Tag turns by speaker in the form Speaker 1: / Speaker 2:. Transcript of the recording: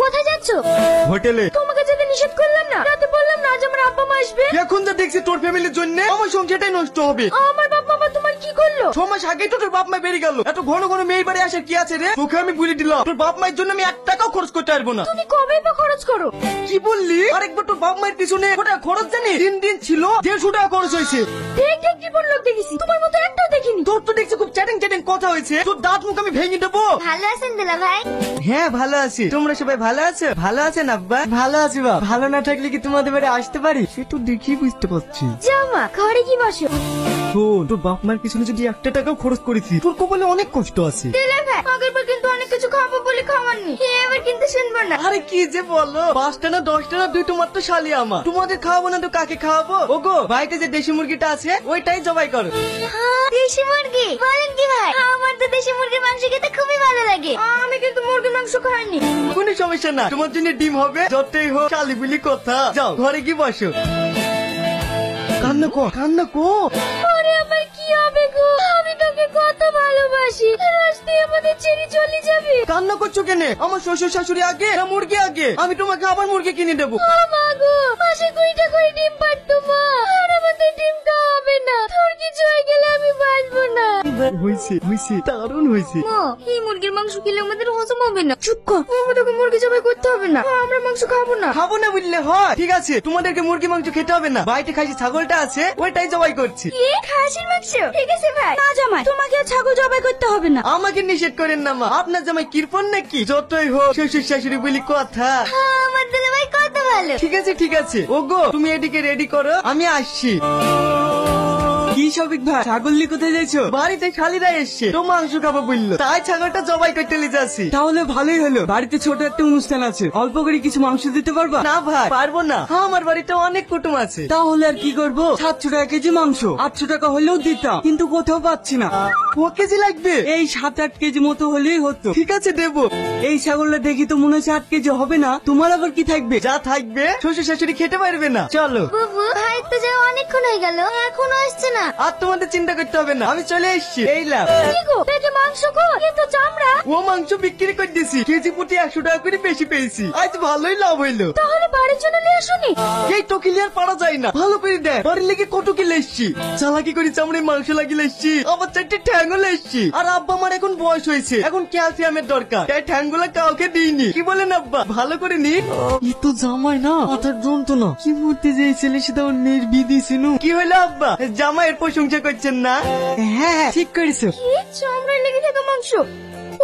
Speaker 1: কোথায় যাচ্ছ?
Speaker 2: হোটেলে।
Speaker 1: তোমাকে যেতে নিষেধ করলাম না? রাতে বললাম না আজ আমার আব্বা মা আসবে।
Speaker 2: এখন যা দেখছি তোর ফ্যামিলির জন্য আমার সংসারটাই নষ্ট হবে।
Speaker 1: আমার বাপ মা তোমার কি করলো?
Speaker 2: 6 মাস আগে তো তোর বাপ মা বেরিয়ে গেল। এত ঘন ঘন মেয়ের বাড়ি আসার কি আছে রে? তোকে আমি বলে দিলাম তোর বাপ মায়ের জন্য আমি 1 টাকাও খরচ করতে পারবো না।
Speaker 1: তুমি কবে বা খরচ করো?
Speaker 2: কি বললি? আরেকবার তোর বাপ মায়ের পিছনে ওটা খরচ জানি 3 দিন ছিল 150 টাকা খরচ হয়েছে।
Speaker 1: দেখ দেখ কি বড় লোক দেখেছি, তোমার মতো একটাও দেখিনি।
Speaker 2: তোর তো দেখছি খুব চ্যাটিং চ্যাটিং কথা হয়েছে। তোর দাঁত মুখ আমি ভেঙে দেবো।
Speaker 1: ভালো আছেন দুলা ভাই?
Speaker 2: হ্যাঁ ভালো আছি। তোমরা সবাই ভালো আছো? ভালো আছেন আব্বা? ভালো আছি বাপ। ভালো না থাকলে কি তোমাদের বাড়ি আসতে পারি? সে তো দেখি বুঝতে পারছি।
Speaker 1: জামা ঘরে কি বসো?
Speaker 2: তোর বাপ মার পিছনে যদি 1 টাকাও খরচ করেছি তোর কপালে অনেক কষ্ট আছে।
Speaker 1: দুলা ভাই আগেরবার কিন্তু অনেক কিছু খাবো বলে খাওয়াননি, এবার কিন্তু শুনবো না।
Speaker 2: আরে কি যে বলো, 5টা না 10টা না 2 মাত্র শালি আমার। তোমাদের খাওয়াবো না তো কাকে খাওয়াবো? ওগো বাড়িতে যে দেশি মুরগিটা আছে ওইটাই জবাই করো।
Speaker 1: দেশি মুরগি বলেন কি ভাই? আমার তো দেশি মুরগির মাংস খেতে খুবই ভালো লাগে। আমি কিন্তু মুরগির মাংস খাইনি।
Speaker 2: কোনো সমস্যা না, তোমার জন্য ডিম হবে। যতই হোক শালি বলি কথা। যাও ঘরে কি বসো। কান্না কর কান্না কর।
Speaker 1: আরে আমার কি হবে গো? আমি তোকে কত ভালোবাসি, রাস্তায় আমাদের ছেড়ে চলে যাবে।
Speaker 2: কান্না করছো কেন? আমার শ্বশুর শাশুড়ি আগে না মুরগি আগে? আমি তোমাকে আবার মুরগি কিনে দেবো।
Speaker 1: ও মা গো, মাসে 20টা করে ডিম পারতো মা, আর আমাদের ডিমটা হবে না। তোর কিছু হয়ে গেলে আমি বাঁচবো না।
Speaker 2: হয়েছে দারুণ হয়েছে।
Speaker 1: মা এই মুরগির মাংস খেলে আমাদের হজম হবে না। চুপ কর, আমাদেরকে মুরগি জবাই করতে হবে না। আমরা মাংস খাবো না।
Speaker 2: খাবো না বললে হয়? ঠিক আছে তোমাদেরকে মুরগি মাংস খেতে হবে না। বাড়িতে খাসি ছাগলটা আছে ওইটাই জবাই করছি।
Speaker 1: কি খাসির মাংস? ঠিক আছে ভাই। না জামাই তোমাকে আর ছাগল জবাই করতে হবে না।
Speaker 2: আমাকে নিষেধ করেন না মা, আপনার জামাই কিরপন নাকি? যতই হোক শ্বশুর শাশুড়ি বলি কথা।
Speaker 1: আমার দুলা ভাই কত ভালো।
Speaker 2: ঠিক আছে ওগো তুমি এদিকে রেডি করো, আমি আসছি। কি সবিক ভাই ছাগললি কোথায় যাইছো? বাড়িতে খালিরা এসছে তো মাংস খাবো বললো, তাই ছাগলটা জবাই করতে নিয়ে যাচ্ছি।
Speaker 3: তাহলে ভালোই হলো, বাড়িতে ছোট একটা অনুষ্ঠান আছে, অল্প করে কিছু মাংস দিতে পারবা?
Speaker 2: না ভাই পারবো না, আমার বাড়িতে অনেক কুটুম আছে।
Speaker 3: তাহলে আর কি করবো? 700 টাকা কেজি মাংস, 800 টাকা হলেও দিতাম, কিন্তু কোথাও পাচ্ছি না।
Speaker 2: ক কেজি লাগবে?
Speaker 3: এই 7-8 কেজি মতো হলেই হতো।
Speaker 2: ঠিক আছে দেবো।
Speaker 3: এই ছাগলটা দেখি তো মনে হচ্ছে 8 কেজি হবে না। তোমার আবার কি থাকবে?
Speaker 2: যা থাকবে শ্বশুর শাশুড়ি খেতে পারবে না। চলো।
Speaker 1: বুবু ভাই তো যাও অনেকক্ষণ হয়ে গেল, এখনো আসছে না।
Speaker 2: আর তোমাদের চিন্তা করতে হবে না, আমি চলে এসছি। এই লাভ।
Speaker 1: কি গো পেটে মাংস কো? এ তো চামড়া।
Speaker 2: ও মাংস বিক্রি করে দিয়েছি, কেজি প্রতি 100 টাকা করে বেশি পেয়েছি। আজ ভালোই লাভ হইলো।
Speaker 1: তাহলে বাড়ির জন্য নিয়ে আসুনি?
Speaker 2: এই তো ক্লিয়ার পারা যায় না, ভালো করে দেখ। বাড়ির লেগে কত কিলো এসছি, চালাকি করে চামড়ে মাংস লাগিয়ে এসছি, আবার 4টে ঠ্যাঙ্গল এসছি। আর আব্বা আমার এখন বয়স হয়েছে, এখন ক্যালসিয়ামের দরকার, তাই ঠ্যাঙ্গুলা কাউকে দিইনি। কি বলেন আব্বা? ভালো করে নি।
Speaker 3: ই তো জামাই না, মাথার যন্ত্রণা। কি মূর্তি যে ছেলে সেটা ওর মেয়ের বিধি ছিল।
Speaker 2: কি হলো আব্বা, জামাইয়ের প্রশংসা করছেন না?
Speaker 3: হ্যাঁ ঠিক করেছো।
Speaker 1: কি চামড়ায় লেগে থাকা মাংস? ও